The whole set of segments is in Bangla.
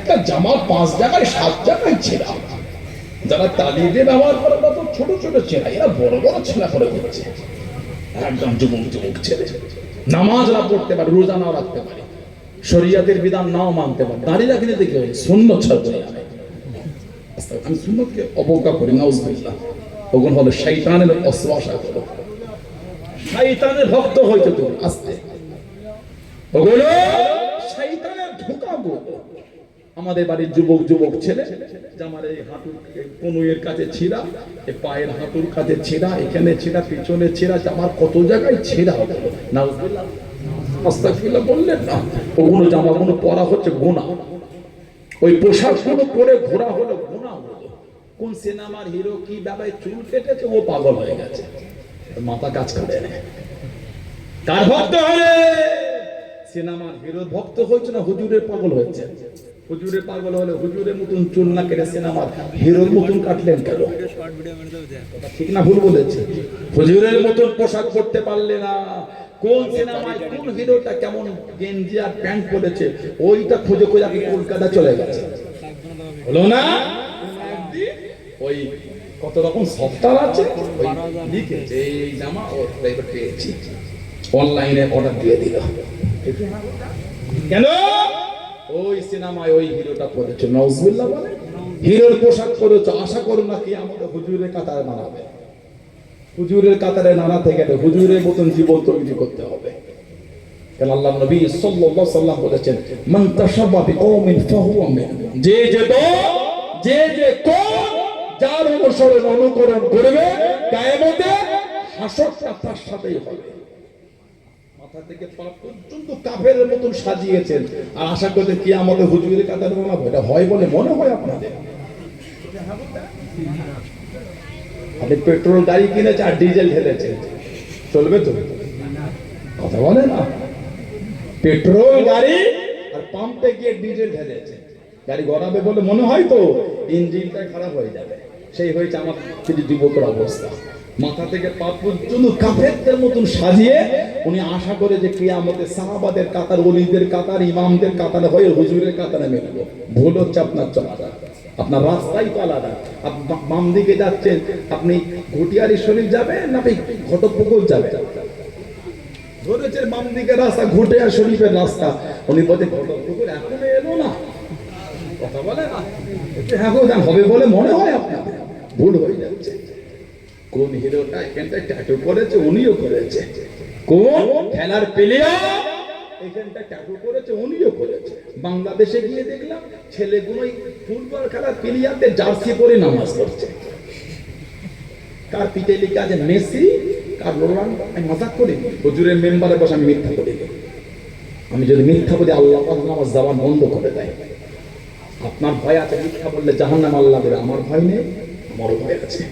একটা জামা 5 জায়গায় 7 জায়গায় ছেঁড়া। যারা তালি দিয়ে ব্যবহার করে না তো ছোট ছোট ছেঁড়া, এরা বড় বড় ছেঁড়া করে দিচ্ছে। একদম যুবক যুবক ছেলে, নামাজ না পড়তে পারে, রোজা নাও রাখতে পারে, শরীয়তের বিধান নাও মানতে পারে, দাঁড়িয়ে রাখলে দেখে হয় সুন্নত ছাড় করে যাবে। আমি সুন্নতকে অবজ্ঞা করি না, উজবিল্লাহ। ওগুলো হলো শয়তানের অশ্বাসা করো, শয়তানের ভক্ত হইতে তুমি আস্তে, ওগুলো শয়তানের ধোঁকা গো। আমাদের বাড়ির যুবক যুবক ছেলে জামার এই হাঁটুর কনুইয়ের কাছে ছিঁড়া, এই পায়ের হাঁটুর কাছে ছিঁড়া, এখানে ছিঁড়া, পিছনে ছিঁড়া, জামার কত জায়গায় ছিঁড়া হবে। নাউজুবিল্লাহ, আস্তাগফিরুল্লাহ বললেন না? ওগুলো জামাগুলো পরা হচ্ছে গুনাহ, ওই পোশাকগুলো পরে ঘোরা হলো গুনাহ হলো। কোন সিনেমার হিরো কি বাবায় চুল কেটেছে, ও পাগল হয়ে গেছে, মাথা কাজ করে না। কার ভক্ত হলে? সিনেমার হিরোর ভক্ত হয়েছে না হুজুরের পাগল হয়েছে? হুজুরের পাগল হলে হুজুরের মতন চুল না কেটে সিনেমার হিরোর মতন কাটলেন কেন? ঠিক না ভুল বলেছে? হুজুরের মতন পোশাক পরতে পারলে না। কোন সিনেমায় কোন হিরোটা কেমন গেঞ্জি আর প্যান্ট পরেছে, ওইটা খুঁজে খুঁজে আগে কলকাতা চলে গেছে, হলো না? ওই কত রকম সফটওয়্যার আছে, ওই লিখেছে এই জামা ও পেয়েছি, অনলাইনে অর্ডার দিয়ে দিল। কেন? ওই সিনেমায় ওই হিরোটা পড়েছে, নাউজুবিল্লাহ বলে। হিরোর পোশাক পরেছে, আশা করো না কি আমাদের হুজুরের কাতারে নাড়াবে। হুজুরের কাতারে নাড়াতে গেলে হুজুরের মতন জীবন তৈরি করতে হবে। কারণ আল্লাহ নবী সাল্লাল্লাহু আলাইহি ওয়াসাল্লাম বলেছেন, মান তাশাব্বাহা বিকওমিন ফাহুয়া মিনহুম। যে কোন যার অনুকরণ করবে, কিয়ামতে হাসরটা তার সাথেই হবে। মাথা থেকে পা পর্যন্ত কাফেরের মতন সাজিয়েছেন, আর আশা করতে কিয়ামতে হুজুরের কাতারে নামাবো, এটা হয় বলে মনে হয় আপনাদের? আপনি পেট্রোল গাড়ি কিনেছে আর ডিজেল ঢেলেছে, চলবে তো? কথা বলে না? পেট্রোল গাড়ি আর পাম্পে গিয়ে ডিজেল ঢেলেছে, গাড়ি গড়াবে বলে মনে হয়? তো ইঞ্জিনটা খারাপ হয়ে যাবে। সেই হয়েছে আমার কিছু যুবকের অবস্থা, মাথা থেকে পা পর্যন্ত কাফেরদের মতন সাজিয়ে উনি আশা করে যে কিয়ামতে সাহাবাদের কাতার, ওলিদের কাতার, ইমামদের কাতারে হয়ে হুজুরের কাতারে মেলবো। ভুল হচ্ছে আপনার চলাটা, আপনার রাস্তাই তো আলাদা। আপনি বাম দিকে যাচ্ছেন, আপনি ঘটিয়ারি শরীফ যাবেন না আপনি ঘটকপুকুর যাবেন? ধরেছেন বাম দিকে রাস্তা ঘটিয়ার শরীফের রাস্তা, উনি বলতে ঘটকপুকুর এখনো এলো না। কথা বলে না? হ্যাঁ হবে বলে মনে হয় আপনার, ভুল হয়ে যাচ্ছে। কোন হিরোটা এখানটায় ট্যাটু করেছে, উনিও করেছে। কোন খেলার প্লেয়ার এখানটা ট্যাটু করেছে, উনিও করেছে। বাংলাদেশে গিয়ে দেখলাম ছেলেগুলোই ফুটবল খেলার প্লেয়ারদের জার্সি পরে নামাজ পড়ছে। কার পিঠে লেখা আছে মেসি, কার রোনাল্ডো। আমি মজাক করি, হুজুরের মেম্বারে বসে আমি মিথ্যা বলি। আমি যদি মিথ্যা বলি আল্লাহ পাক আমার জবান বন্ধ করে দেয়। আপনার ভয় আছে মিথ্যা বললে জাহান্নাম আল্লাহ দেবে, আমার ভয় নেই, আমারও ভয় আছে।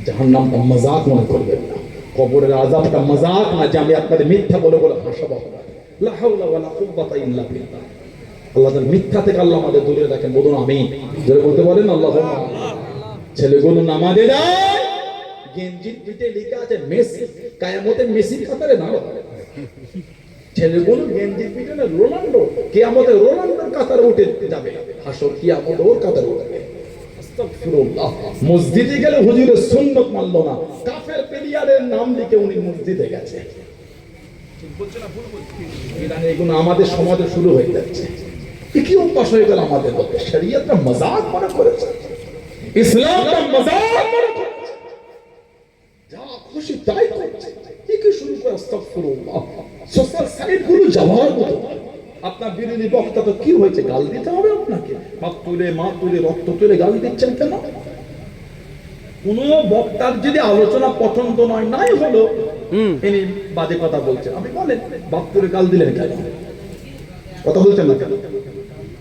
জাহান্নামটা মজাক মনে করবেন না, কবরের আযাবটা মজাক না যে আমি আপনাদের মিথ্যা বলে বলে হাসাবো। লা হাওলা ওয়ালা কুওয়াতা ইল্লা বিল্লাহ। আল্লাহ যেন মিথ্যা থেকে আল্লাহ আমাদের দূরে রাখেন, বলুন আমিন। যারা বলতে পারেন আল্লাহুম্মা। ছেলেগুলো নামাজে যায়, গেঞ্জির পিঠে লেখা আছে মেসি, কিয়ামতে মেসির কাতারে দাঁড়াবে। ছেলেগুলো গেঞ্জির পিঠে না রোনাল্ডো, কিয়ামতে রোনাল্ডোর কাতারে উঠে যাবে, হাসর কিয়ামতে ওর কাতারে উঠবে। আস্তাগফিরুল্লাহ। মসজিদে গেলে হুজুরের সুন্নাত মানলো না, কাফের প্লেয়ারের নাম লিখে উনি মসজিদে গেছে। ঠিক বলছে না ভুল বলছে? ইরানে এগুলো আমাদের সমাজে শুরু হয়ে যাচ্ছে। কি অভ্যাস হয়ে গেল আমাদের মধ্যে, শরীয়তটা মজাক মনে করেছে, ইসলামটা মজাক মনে করেছে, যা খুশি তাই করছে। কি শুরু করে? আস্তাগফিরুল্লাহ। সোশ্যাল সাইটগুলো যাওয়ার মতো। আপনার বিরোধী বক্তা তো কি হয়েছে, গাল দিতে হবে আপনাকে? বাপ তুলে মা তুলে রক্ত তুলে গাল দিচ্ছেন কেন? কোন বক্তার যদি আলোচনা পছন্দ নয়, নাই হলো ইনি বাজে কথা বলছেন, আমি বলেন বাপ তুলে গাল দিলেন কেন? কথা বলছেন না কেন?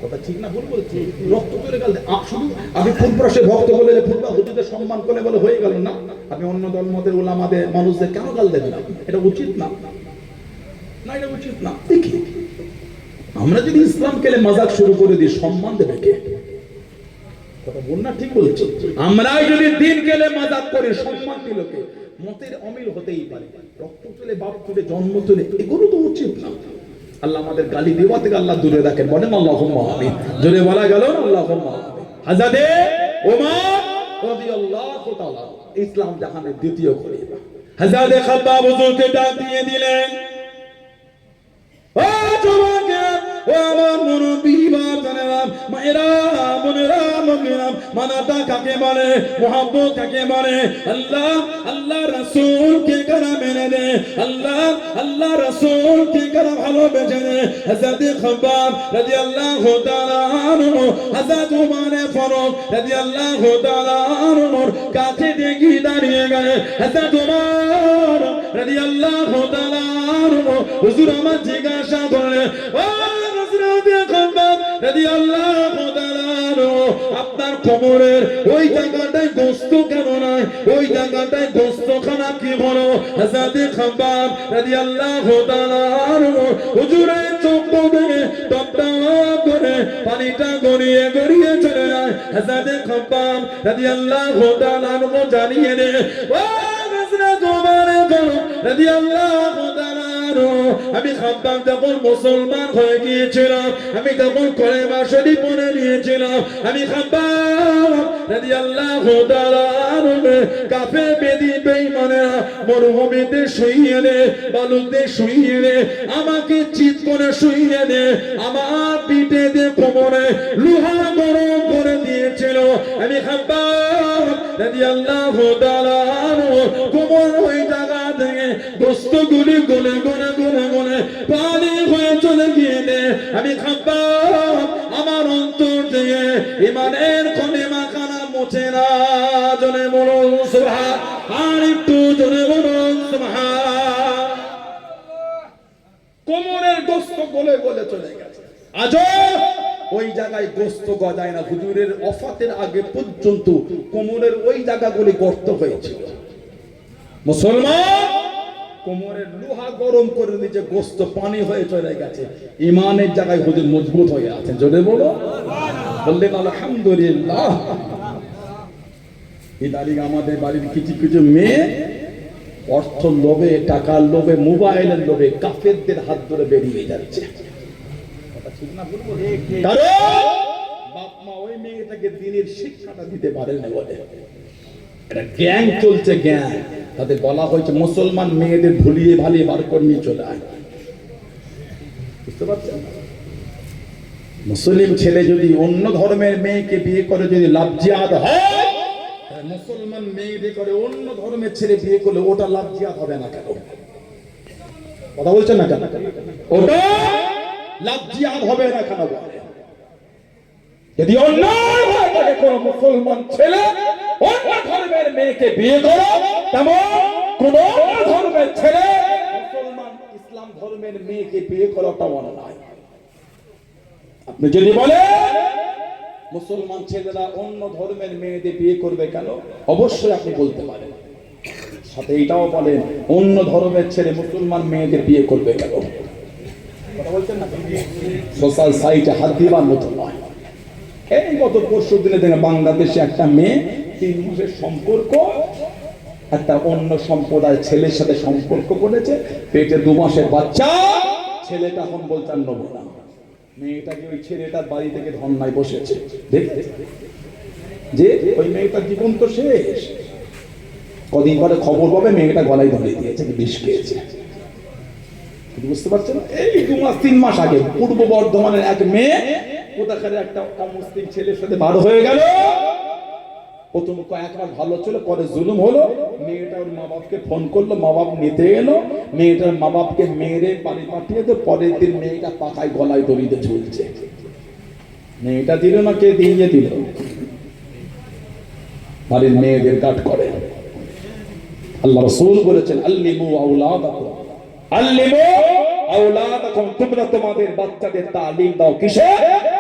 কথা ঠিক না ভুল বলছি? রক্ত তুলে গাল দেন শুধু আপনি ফুটবলের ভক্ত বলে ফুটবল হুজুরদের সম্মান করে বলে হয়ে গেল না? আপনি অন্য ধর্মদের ওলামাদের মানুষদের কেন গাল দেবেন? এটা উচিত না, না এটা উচিত না। দেখি আমরা যদি ইসলাম কেলে মজাক শুরু করে দিই, সম্মান দেবে কে? কথা বল না, ঠিক বলছি? আমরা যদি দিন গেলে মজাক করি, সম্মান দিল কে? মতের অমিল হতেই পারে, রক্ত তুলে বাপ তুলে জন্ম তুলে এগুলো তো উচিত না। আল্লাহ আমাদের গালি দেওয়া থেকে আল্লাহ দূরে রাখেন, বলেন আল্লাহুম্মা আমিন। জোরে বলা গেল না আল্লাহুম্মা আমিন। হযরতে ওমর রাদিয়াল্লাহু তাআলা ইসলাম জাহানের দ্বিতীয় খলিফা, হযরতে খাব্বাব হুজুরকে ডাক দিয়ে দিলেন, ও জওয়ানরা, ও আমার মুরব্বি বাবারা, মায়েরা, বোনেরা, মুমিনা, মানাতা কাকে বলে, মুহাব্বত কাকে বলে, আল্লাহ আল্লাহ রাসূলকে কারা মেনে দে, আল্লাহ আল্লাহ রাসূলকে কারা ভালোবেসে দে। হযরত খাব্বাব রাদিয়াল্লাহু তাআলা আনহু হযরত ওমর ফারুক রাদিয়াল্লাহু তাআলা আনহুর কাছে দেখি দাঁড়িয়ে গেলে। হযরত ওমর রাদিয়াল্লাহু তাআলা আনহু হুজুর আমার জিজ্ঞাসা করলেন, ও হযরত খাব্বাব রাদিয়াল্লাহু তাআলা আনহু, আপনার কোমরের ওই জায়গাটায় গোশত কেন নাই, ওই জায়গাটায় গোশতখানা কি হলো? হযরত খাব্বাব রাদিয়াল্লাহু তাআলা আনহু হুজুরের চোখ থেকে টপটা করে পানিটা গড়িয়ে গড়িয়ে চলে যায়। হযরত খাব্বাব রাদিয়াল্লাহু তাআলা আনহু জানিয়ে দে, ও হযরত ওমর রাদিয়াল্লাহু তাআলা আনহু, আমি খাব্বাব যখন মুসলমান হয়ে গিয়েছিলাম, আমি তখন কলেমা শরীফ পড়ে নিয়েছিলাম, আমি খাব্বাব রাদিয়াল্লাহু তাআলা আনহু কাফের বেদি বেঈমানেরা মরুভূমিতে শুইয়ে দে, বালুতে শুইয়ে দে, আমাকে চিৎ করে শুইয়ে দে, আমার পিঠে দে কোমরে লোহা গরম করে দিয়েছিল। আমি খাব্বাব রাদিয়াল্লাহু তাআলা আনহু কোমর ওই জায়গা থেকে গোশতগুলি গলে গলে গলে গলে পানি হয়ে চলে গিয়ে দে। আমি খাব্বাব আমার অন্তর থেকে ঈমানের কলেমা খানা মুছে না। জোরে বলুন সুবহান, আর একটু জোরে বলুন সুবহান। কোমরের গোশত গলে গলে চলে গেছে, আজও ওই জায়গায় গোশত গজায় না। হুজুরের ওফাতের আগে পর্যন্ত কোমরের ওই জায়গাগুলি গর্ত হয়েছিল। মুসলমান কোমরের লোহা গরম করে নিচে গোশত পানি হয়ে চলে গেছে, ইমানের জায়গায় হুজুর মজবুত হয়ে আছেন। জোরে বলো, বললেন আলহামদুলিল্লাহ। ইদানিং আমাদের বাড়ির কিছু কিছু মেয়ে অর্থ লোভে, টাকার লোভে, মোবাইলের লোভে কাফেরদের হাত ধরে বেরিয়ে যাচ্ছে। কারণ বাপ মা ওই মেয়েটাকে দিনের শিক্ষাটা দিতে পারে না বলে একটা গ্যাং চলছে, গ্যাং। তাদের বলা হয়েছে মুসলমান মেয়েদের ভুলিয়ে ভালিয়ে বার করে নিয়ে চলে আয়। বুঝতে পারছেন? মুসলিম ছেলে যদি অন্য ধর্মের মেয়েকে বিয়ে করে যদি লাভজিয়াত হয়, মুসলমান মেয়েদের করে অন্য ধর্মের ছেলে বিয়ে করলে ওটা লাভজিয়াত হবে না কেন? কথা বলছেন না কেন? ওটা লাভজিয়াত হবে না কেন? যদি অন্য কোন মুসলমান ছেলে অন্য ধর্মের মেয়েকে বিয়ে করে, তেমন কোন ধর্মের ছেলে মুসলমান ইসলাম ধর্মের মেয়েকে বিয়ে করাটা মনে নয়। আপনি যদি বলেন মুসলমান ছেলেরা অন্য ধর্মের মেয়েদের বিয়ে করবে কেন, অবশ্যই আপনি বলতে পারেন। সাথে এটাও বলেন অন্য ধর্মের ছেলে মুসলমান মেয়েদের বিয়ে করবে কেন। কথা বলছেন না? সোশ্যাল সাইটে হাত দিবার মতো নয়। এই গত পরশু দিনে দেখেন বাংলাদেশে একটা মেয়ে 3 মাসের সম্পর্ক একটা অন্য সম্প্রদায়ের ছেলের সাথে সম্পর্ক করেছে, পেটে 2 মাসের বাচ্চা। ছেলেটা এখন বলতে নেবো না, মেয়েটাকে ওই ছেলেটার বাড়ি থেকে ধর্নায় বসেছে। দেখে যে ওই মেয়েটার জীবন তো শেষ। কদিন পরে খবর পাবে মেয়েটা গলায় ধরে দিয়েছে, বিষ খেয়েছে। বুঝতে পারছেন? এই 2 মাস 3 মাস আগে পূর্ব বর্ধমানের এক মেয়ে কোথাকার একটা অমুসলিম ছেলের সাথে বার হয়ে গেল। প্রথম কয়েকবার ভালো ছিল, পরে জুলুম হলো। মেয়েটা ওর মা বাপকে ফোন করলো, মা বাপ নিতে এলো। মেয়েটার মা বাপকে মেরে বাড়ি পাঠিয়ে তো পরের দিন মেয়েটা পাখায় গলায় দড়িতে ঝুলছে। মেয়েটা দিল না, কে দিয়ে দিল? বাড়ির মেয়েদের কাট করে। আল্লাহ রাসূল বলেছেন আল্লিমু আওলাদাকুম, আল্লিমু আওলাদাকুম, তোমরা তোমাদের বাচ্চাদের তালিম দাও কিসে?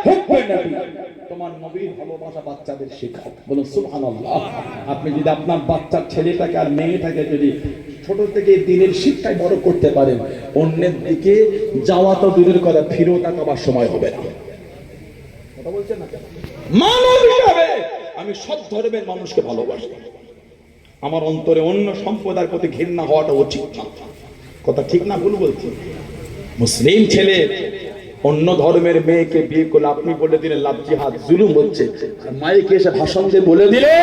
হুব্বে নবী, তোমার নবীর ভালোবাসা বাচ্চাদের শেখাও। বলুন সুবহানাল্লাহ। আপনি যদি আপনার বাচ্চার ছেলেটাকে আর মেয়েটাকে যদি ছোট থেকে দিনের শিক্ষায় বড় করতে পারেন, অন্যের দিকে যাওয়া তো দূরের কথা, ফিরেও তাকাবার সময় হবে না। কথা বলছেন না কেন? মানবিকভাবে আমি সব ধর্মের মানুষকে ভালোবাসি। আমার অন্তরে অন্য সম্প্রদায়ের প্রতি ঘৃণা হওয়াটা উচিত না। কথা ঠিক না ভুল বলছি? মুসলিম ছেলে অন্য ধর্মের মেয়েকে বিয়ে করলে আপনি বলে দিলেন লাভ জিহাদ জুলুম হচ্ছে, আর মাইকে এসে ভাষণ দিয়ে বলে দিলে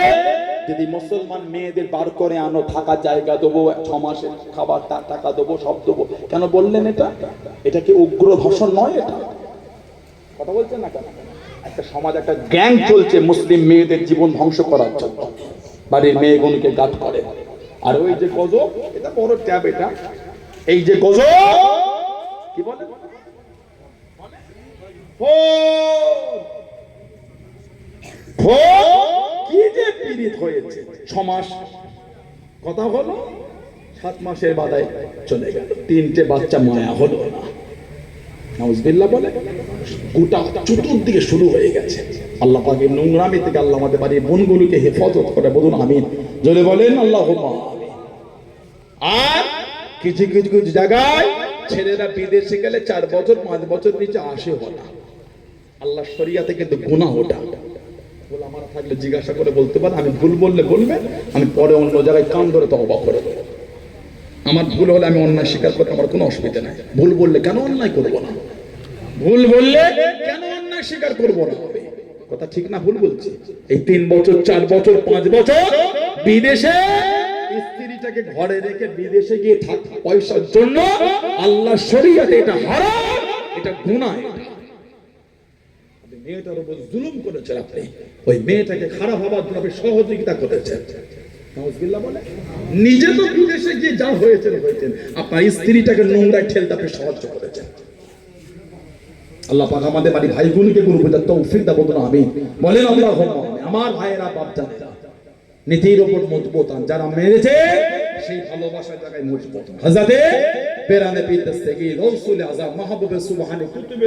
যদি মুসলমান মেয়েদের বার করে আনো থাকা জায়গা দেবো, 6 মাসের খাবার টাকা দেবো, সব দেবো, কেন বললেন এটা? এটা কি উগ্র ভাষণ নয়? এটা কথা বলছেন না কেন? একটা সমাজ, একটা গ্যাং চলছে মুসলিম মেয়েদের জীবন ধ্বংস করার জন্য, বাড়ির মেয়েগুলোকে গাত করে। আর ওই যে গজব, এটা বড় ট্যাব, এটা এই যে গজব কি বলে, কি যে পীড়িত হয়েছে। 6 মাস কথা হলো, 7 মাসের বাদায় চলে গেল, 3টে বাচ্চা মায়া হলো না, নাউজুবিল্লাহ বলে, গোটা চতুর্দিকে শুরু হয়ে গেছে। আল্লাহ পাকের নোংরামি থেকে আল্লাহ আমাদের বাড়ির বোনগুলোকে হেফাজত করে, বলুন আমিন, জোরে বলেন আল্লাহুম্মা। আর কিছু কিছু কিছু জায়গায় ছেলেরা বিদেশে গেলে 4 বছর 5 বছর নিচে আসে না, আল্লাহ শরিয়াতে কিন্তু গুনাহ ওটা। বলে আমার থাকলে জিজ্ঞাসা করে বলতে পারে, আমি ভুল বললে বলবেন, আমি পরে অন্য জায়গায় কান ধরে তওবা করে দেবো। আমার ভুল হলে আমি অন্যায় স্বীকার করতে আমার কোনো অসুবিধা নাই। ভুল বললে কেন অন্যায় করবো না? ভুল বললে কেন অন্যায় স্বীকার করবো না? কথা ঠিক না ভুল বলছি? এই 3 বছর 4 বছর 5 বছর বিদেশে স্ত্রীটাকে ঘরে রেখে বিদেশে গিয়ে থাকা পয়সার জন্য আল্লাহ শরীয়তে এটা হারাম, এটা গুনাহ। মেয়েটার উপর জুলুম করেছেন আপনি, ওই মেয়েটাকে খারাপ হবার জন্য আপনি সহযোগিতা করেছেন। নাউজুবিল্লাহ বলে, নিজে তো বিদেশে গিয়ে যা হয়েছেন, আপনার স্ত্রীটাকে নোংরায় ঠেলতে আপনি সাহায্য করেছেন। আল্লাহ পাক আমাদের বাড়ি ভাই বোনকে গুরু বোঝার তৌফিক দাও, বলুন আমিন, বলেন আল্লাহুম্মা। আমার ভাইয়েরা বাপ জানেরা নীতির উপর মজবুত, যারা মেরেছে সেই ভালোবাসার জায়গায় মজবুত। হযরতে পেরানে পীর দস্তগীর রাসূল আযম মাহবুবে সুবহানী কুতুবে